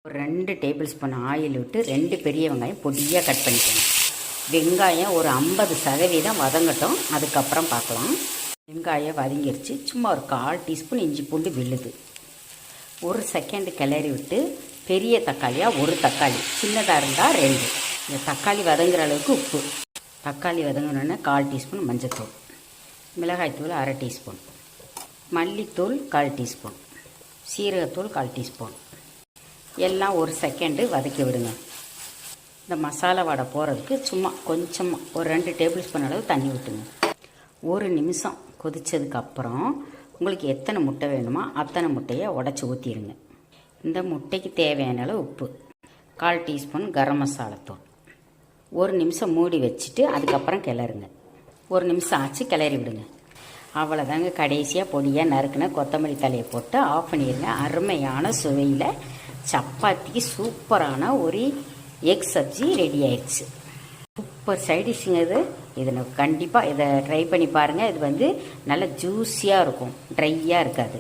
ஒரு 2 table spoon oil விட்டு 2 பெரிய வெங்காயம் பொடியாக கட் பண்ணிக்கணும். வெங்காயம் ஒரு 50% வதங்கட்டும், அதுக்கப்புறம் பார்க்கலாம். வெங்காயம் வதங்கிருச்சு. சும்மா ஒரு 1/4 டீஸ்பூன் இஞ்சி பூண்டு விழுது. ஒரு செகண்ட் கிளறி விட்டு பெரிய தக்காளியாக ஒரு தக்காளி, சின்னதாக இருந்தால் 2. இந்த தக்காளி வதங்குற அளவுக்கு உப்பு, தக்காளி வதங்கினோடனே 1/4 டீஸ்பூன் மஞ்சள்தூள், மிளகாய்த்தூள் 1/2 டீஸ்பூன், மல்லித்தூள் 1/4 டீஸ்பூன், சீரகத்தூள் 1/4 டீஸ்பூன். எல்லாம் ஒரு செகண்டு வதக்கி விடுங்க. இந்த மசாலா வடை போகிறதுக்கு சும்மா கொஞ்சமாக ஒரு 2 டேபிள் ஸ்பூன் அளவு தண்ணி ஊற்றுங்க. 1 நிமிஷம் கொதித்ததுக்கப்புறம் உங்களுக்கு எத்தனை முட்டை வேணுமோ அத்தனை முட்டையை உடச்சி ஊற்றிடுங்க. இந்த முட்டைக்கு தேவையான அளவு உப்பு, 1/4 டீஸ்பூன் கரம் மசாலாத்தூள். 1 நிமிஷம் மூடி வச்சுட்டு அதுக்கப்புறம் கிளறுங்க. 1 நிமிஷம் ஆச்சு, கிளறி விடுங்க. அவ்வளோதாங்க. கடைசியாக பொடியாக நறுக்குன கொத்தமல்லி தலையை போட்டு ஆஃப் பண்ணிடுங்க. அருமையான சுவையில் சப்பாத்திக்கு சூப்பரான ஒரு எக் சப்ஜி ரெடி ஆயிடுச்சு. சூப்பர் சைடிஷ்ங்க இது. கண்டிப்பாக இதை ட்ரை பண்ணி பாருங்கள். இது நல்லா ஜூஸியாக இருக்கும், ட்ரையாக இருக்காது.